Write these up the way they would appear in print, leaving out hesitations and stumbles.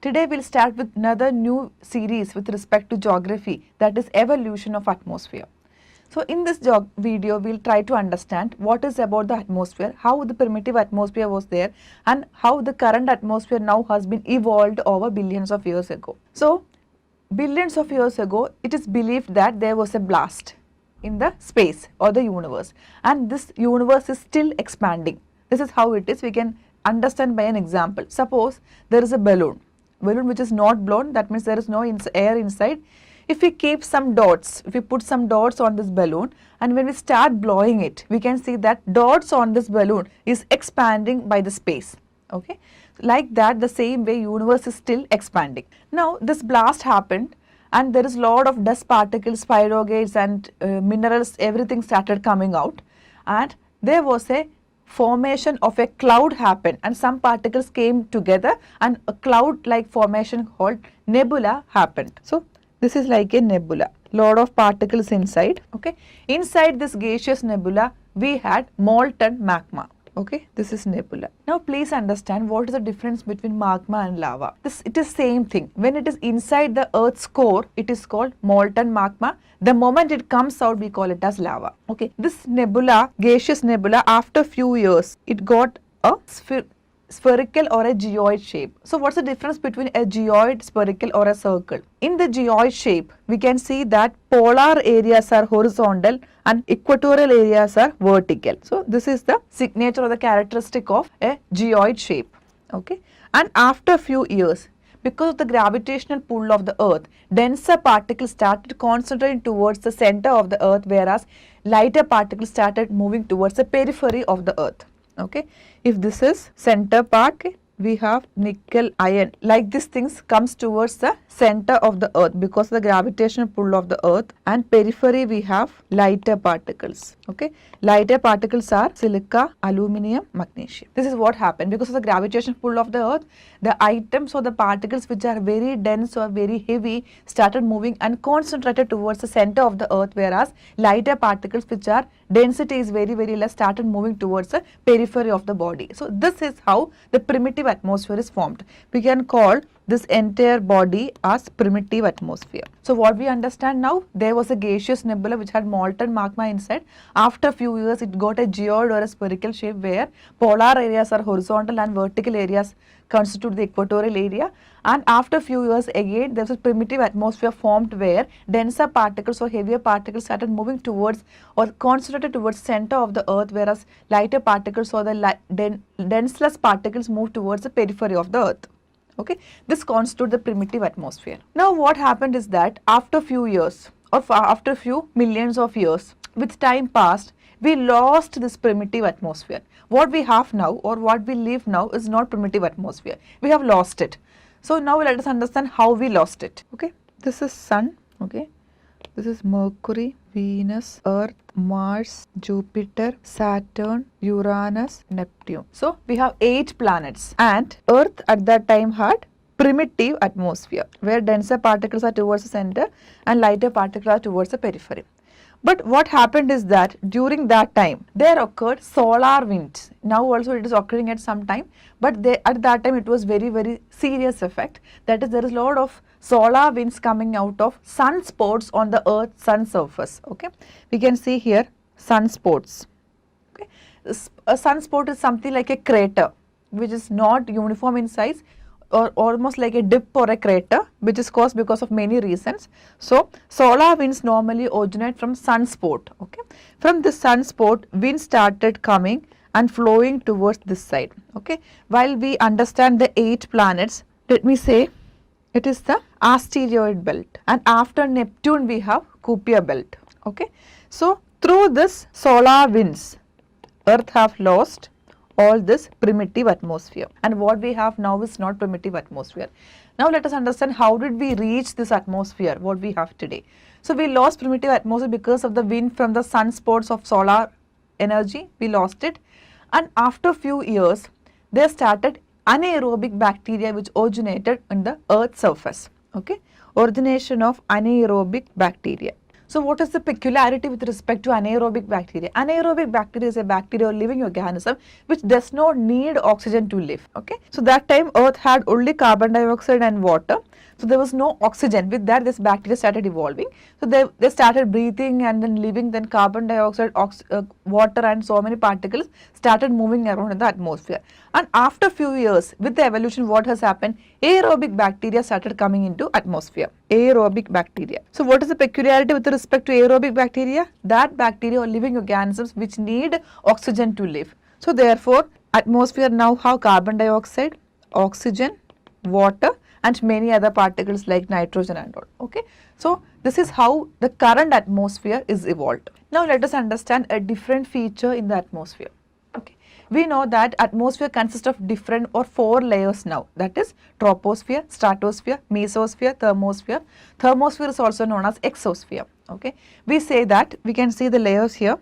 Today we'll start with another new series with respect to geography, that is evolution of atmosphere. So in this video we'll try to understand what is about the atmosphere, how the primitive atmosphere was there and how the current atmosphere now has been evolved over billions of years ago. So billions of years ago it is believed that there was a blast in the space or the universe, and this universe is still expanding. This is how it is. We can understand by an example. Suppose there is a balloon which is not blown, that means there is no air inside. If we keep some dots, if we put some dots on this balloon and when we start blowing it, we can see that dots on this balloon is expanding by the space. Okay, like that, the same way universe is still expanding. Now this blast happened and there is lot of dust particles, pyrogates and minerals, everything started coming out, and there was a formation of a cloud happened and some particles came together and a cloud like formation called nebula happened. So this is like a nebula, lot of particles inside. Okay, inside this gaseous nebula we had molten magma. Okay, this is nebula. Now please understand what is the difference between magma and lava. It is same thing. When it is inside the earth's core, it is called molten magma. The moment it comes out, we call it as lava. Okay, this nebula, gaseous nebula, after few years, it got a spherical or a geoid shape. So what's the difference between a geoid, spherical or a circle? In the geoid shape, we can see that polar areas are horizontal and equatorial areas are vertical. So this is the signature or the characteristic of a geoid shape. Okay, and after few years, because of the gravitational pull of the earth, denser particles started concentrating towards the center of the earth, whereas lighter particles started moving towards the periphery of the earth. Okay, if this is center part, okay, we have nickel, iron, like these things comes towards the center of the earth because of the gravitational pull of the earth, and periphery we have lighter particles. Okay, lighter particles are silica, aluminium, magnesium. This is what happened because of the gravitational pull of the earth. The items or the particles which are very dense or very heavy started moving and concentrated towards the center of the earth, whereas lighter particles which are density is very less started moving towards the periphery of the body. So this is how the primitive atmosphere is formed. We can call this entire body as primitive atmosphere. So what we understand now, there was a gaseous nebula which had molten magma inside. After few years it got a geoid or a spherical shape where polar areas are horizontal and vertical areas constitute the equatorial area, and after few years again there was a primitive atmosphere formed where denser particles or heavier particles started moving towards or concentrated towards center of the earth, whereas lighter particles or the denseless particles moved towards the periphery of the earth. Okay, this constitutes the primitive atmosphere. Now what happened is that after few years or after few millions of years, with time passed, we lost this primitive atmosphere. What we have now or what we live now is not primitive atmosphere. We have lost it. So now let us understand how we lost it. Okay, this is Sun. Okay, this is Mercury, Venus, Earth, Mars, Jupiter, Saturn, Uranus, Neptune. So we have 8 planets, and Earth at that time had primitive atmosphere where denser particles are towards the center and lighter particles are towards the periphery. But what happened is that during that time there occurred solar winds. Now also it is occurring at some time, but at that time it was very serious effect. That is, there is a lot of solar winds coming out of sunspots on the earth's sun surface. Okay, we can see here sunspots. Okay, a sunspot is something like a crater which is not uniform in size, or almost like a dip or a crater, which is caused because of many reasons. So solar winds normally originate from sunspot. Okay, from this sunspot wind started coming and flowing towards this side. Okay, while we understand the 8 planets, let me say it is the asteroid belt, and after Neptune we have Kuiper belt. Okay, so through this solar winds, Earth have lost all this primitive atmosphere, and what we have now is not primitive atmosphere. Now let us understand how did we reach this atmosphere what we have today. So we lost primitive atmosphere because of the wind from the sunspots of solar energy. We lost it, and after few years there started anaerobic bacteria which originated on the earth's surface. Okay, origination of anaerobic bacteria. So what is the peculiarity with respect to anaerobic bacteria? Anaerobic bacteria is a bacteria or living organism which does not need oxygen to live. Okay. So that time Earth had only carbon dioxide and water. So there was no oxygen. With that, this bacteria started evolving. So they started breathing and then living. Then carbon dioxide, water and so many particles started moving around in the atmosphere. And after few years, with the evolution, what has happened? Aerobic bacteria started coming into atmosphere. Aerobic bacteria. So what is the peculiarity with respect to aerobic bacteria? That bacteria or living organisms which need oxygen to live. So therefore, atmosphere now have carbon dioxide, oxygen, water and many other particles like nitrogen and all. Okay. So this is how the current atmosphere is evolved. Now let us understand a different feature in the atmosphere. Okay. We know that atmosphere consists of different or 4 layers now. That is troposphere, stratosphere, mesosphere, thermosphere. Thermosphere is also known as exosphere. Okay. We say that we can see the layers here.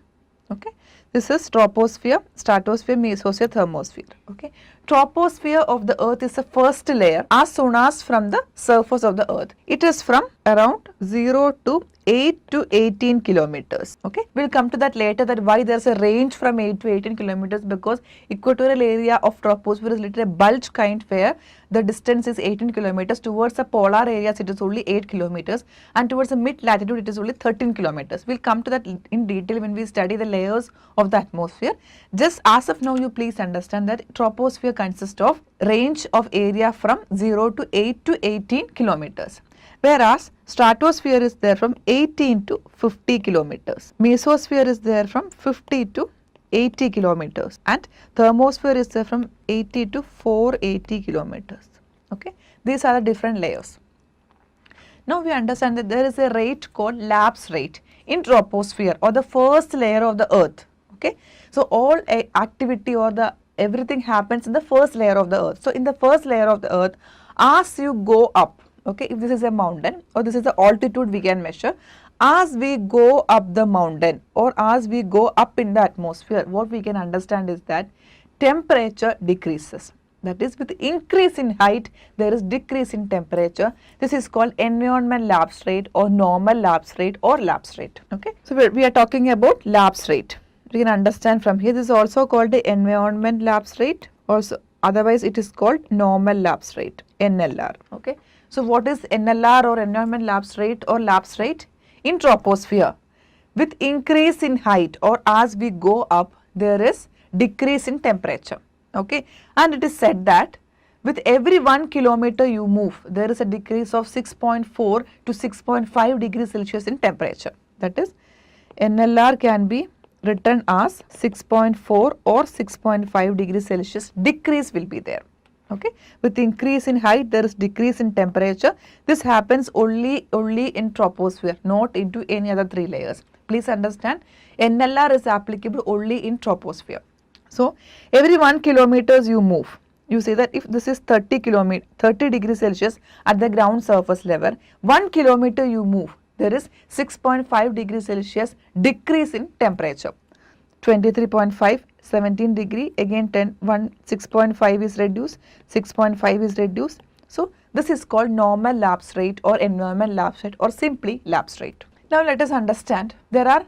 Okay. This is troposphere, stratosphere, mesosphere, thermosphere. Okay. Troposphere of the earth is the first layer as soon as from the surface of the earth. It is from around 0 to 8 to 18 kilometers. Okay. We'll come to that later, that why there's a range from 8 to 18 kilometers, because equatorial area of troposphere is little a bulge kind where the distance is 18 kilometers. Towards the polar areas it is only 8 kilometers and towards the mid latitude it is only 13 kilometers. We'll come to that in detail when we study the layers of the atmosphere. Just as of now, you please understand that troposphere consists of range of area from 0 to 8 to 18 kilometers. Whereas stratosphere is there from 18 to 50 kilometers. Mesosphere is there from 50 to 80 kilometers and thermosphere is there from 80 to 480 kilometers. Okay. These are the different layers. Now we understand that there is a rate called lapse rate in troposphere or the first layer of the earth. Okay. So all activity or the everything happens in the first layer of the earth. So in the first layer of the earth, as you go up, okay, if this is a mountain or this is the altitude we can measure, as we go up the mountain or as we go up in the atmosphere, what we can understand is that temperature decreases. That is, with increase in height, there is decrease in temperature. This is called environment lapse rate or normal lapse rate or lapse rate. Okay. So we are talking about lapse rate. We can understand from here, this is also called the environment lapse rate, also otherwise it is called normal lapse rate, NLR. Okay. So what is NLR or environment lapse rate or lapse rate? In troposphere, with increase in height or as we go up, there is decrease in temperature. Okay. And it is said that with every 1 kilometer you move, there is a decrease of 6.4 to 6.5 degrees Celsius in temperature. That is, NLR can be written as 6.4 or 6.5 degrees Celsius decrease will be there. Okay. With increase in height, there is decrease in temperature. This happens only in troposphere, not into any other 3 layers. Please understand, NLR is applicable only in troposphere. So every 1 kilometers you move, you say that if this is 30 degrees Celsius at the ground surface level, 1 kilometer you move, there is 6.5 degrees Celsius decrease in temperature. 23.5, 17 degree, again 6.5 is reduced, 6.5 is reduced. So this is called normal lapse rate or environment lapse rate or simply lapse rate. Now let us understand, there are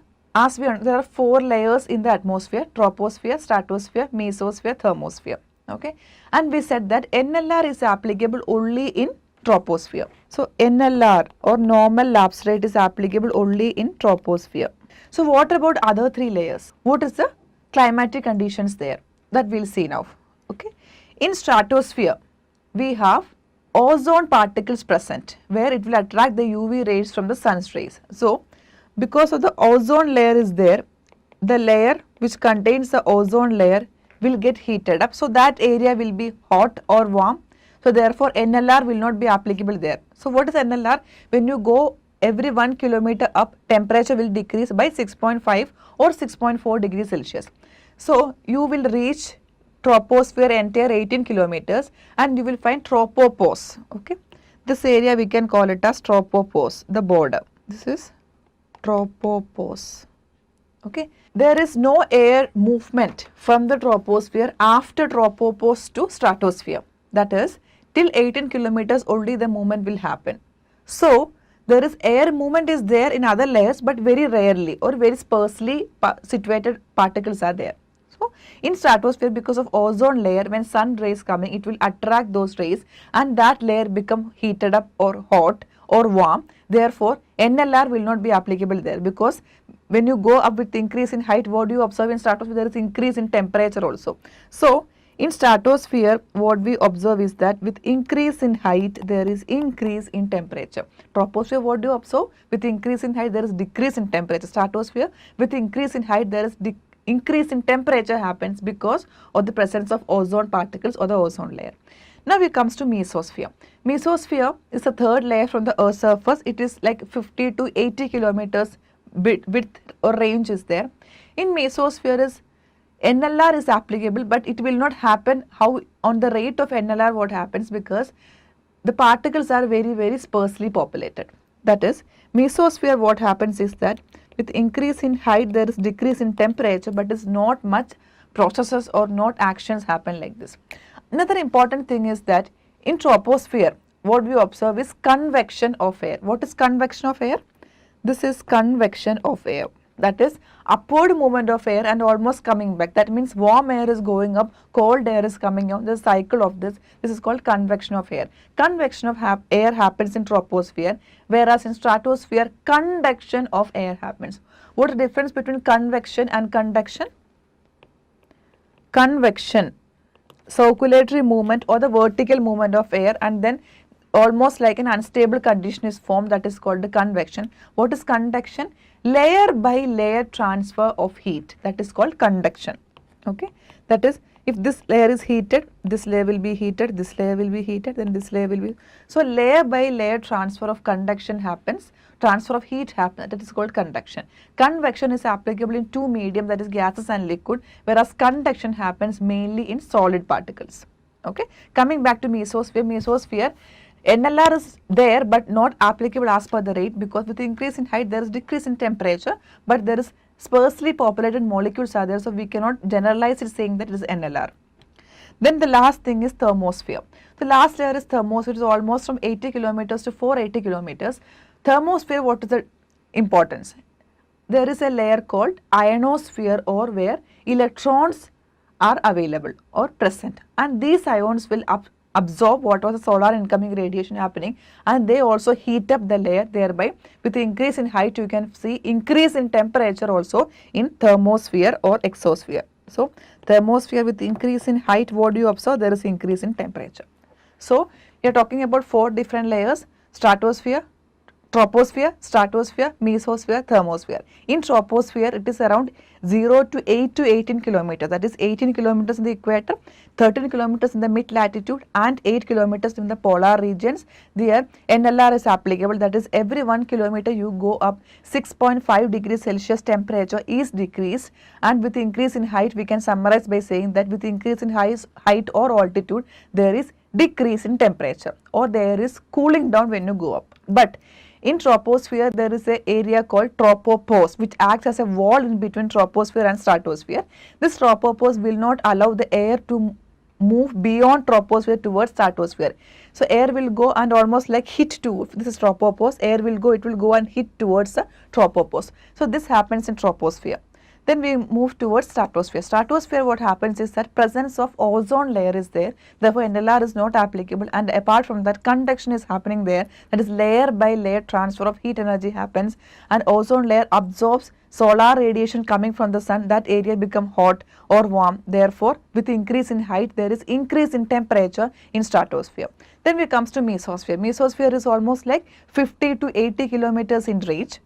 4 layers in the atmosphere: troposphere, stratosphere, mesosphere, thermosphere. Okay. And we said that NLR is applicable only in troposphere. So NLR or normal lapse rate is applicable only in troposphere. So what about other 3 layers? What is the climatic conditions there? That we'll see now. Okay. In stratosphere, we have ozone particles present where it will attract the UV rays from the sun's rays. So because of the ozone layer is there, the layer which contains the ozone layer will get heated up. So that area will be hot or warm. So therefore NLR will not be applicable there. So what is NLR? When you go every 1 kilometer up, temperature will decrease by 6.5 or 6.4 degrees Celsius. So you will reach troposphere entire 18 kilometers and you will find tropopause. Okay. This area we can call it as tropopause, the border. This is tropopause. Okay. There is no air movement from the troposphere after tropopause to stratosphere. That is, till 18 kilometers only the movement will happen. So there is air movement is there in other layers, but very rarely or very sparsely situated particles are there. So in stratosphere, because of ozone layer, when sun rays coming, it will attract those rays and that layer become heated up or hot or warm. Therefore, NLR will not be applicable there, because when you go up with increase in height, what do you observe in stratosphere? There is increase in temperature also. So in stratosphere, what we observe is that with increase in height, there is increase in temperature. Troposphere, what do you observe? With increase in height, there is decrease in temperature. Stratosphere, with increase in height, there is increase in temperature happens because of the presence of ozone particles or the ozone layer. Now it comes to mesosphere. Mesosphere is the third layer from the Earth's surface. It is like 50 to 80 kilometers width or range is there. In mesosphere is NLR is applicable, but it will not happen how on the rate of NLR what happens, because the particles are very sparsely populated. That is, mesosphere, what happens is that with increase in height there is decrease in temperature, but is not much processes or not actions happen like this. Another important thing is that in troposphere, what we observe is convection of air. What is convection of air? This is convection of air. That is upward movement of air and almost coming back. That means warm air is going up, cold air is coming out. The cycle of this is called convection of air. Convection of air happens in troposphere, whereas in stratosphere, conduction of air happens. What is the difference between convection and conduction? Convection, circulatory movement or the vertical movement of air, and then almost like an unstable condition is formed, that is called the convection. What is conduction? Layer by layer transfer of heat, that is called conduction. Okay, that is, if this layer is heated, this layer will be heated, this layer will be heated, then this layer will be. So layer by layer transfer of conduction happens, transfer of heat happens, that is called conduction. Convection is applicable in two medium, that is gases and liquid, whereas conduction happens mainly in solid particles. Okay, coming back to mesosphere. Mesosphere, NLR is there but not applicable as per the rate, because with increase in height there is decrease in temperature, but there is sparsely populated molecules are there, so we cannot generalize it saying that it is NLR. Then the last thing is thermosphere. The last layer is thermosphere. It is almost from 80 kilometers to 480 kilometers. Thermosphere, what is the importance? There is a layer called ionosphere, or where electrons are available or present, and these ions will absorb what was the solar incoming radiation happening, and they also heat up the layer. Thereby, with the increase in height, you can see increase in temperature also in thermosphere or exosphere. So thermosphere, with increase in height, what do you observe? There is increase in temperature. So we are talking about 4 different layers: stratosphere, troposphere, stratosphere, mesosphere, thermosphere. In troposphere, it is around 0 to 8 to 18 kilometers. That is 18 kilometers in the equator, 13 kilometers in the mid latitude, and 8 kilometers in the polar regions. There NLR is applicable. That is, every 1 kilometer you go up 6.5 degrees Celsius temperature is decreased, and with increase in height, we can summarize by saying that with increase in height or altitude, there is decrease in temperature, or there is cooling down when you go up. But in troposphere, there is an area called tropopause, which acts as a wall in between troposphere and stratosphere. This tropopause will not allow the air to move beyond troposphere towards stratosphere. So air will go and almost like hit to, this is tropopause, air will go, it will go and hit towards the tropopause. So this happens in troposphere. Then we move towards stratosphere. Stratosphere, what happens is that presence of ozone layer is there. Therefore, NLR is not applicable, and apart from that, conduction is happening there. That is, layer by layer transfer of heat energy happens, and ozone layer absorbs solar radiation coming from the sun. That area become hot or warm. Therefore, with increase in height, there is increase in temperature in stratosphere. Then we comes to mesosphere. Mesosphere is almost like 50 to 80 kilometers in range.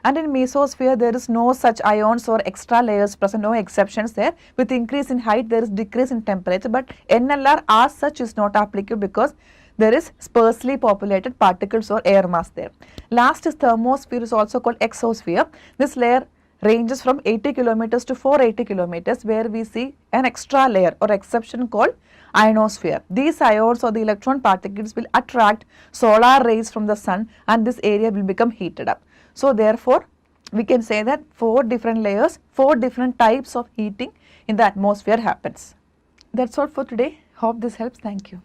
And in mesosphere, there is no such ions or extra layers present, no exceptions there. With increase in height, there is decrease in temperature, but NLR as such is not applicable because there is sparsely populated particles or air mass there. Last is thermosphere, is also called exosphere. This layer ranges from 80 kilometers to 480 kilometers, where we see an extra layer or exception called ionosphere. These ions or the electron particles will attract solar rays from the sun, and this area will become heated up. So therefore, we can say that 4 different layers, 4 different types of heating in the atmosphere happens. That's all for today. Hope this helps. Thank you.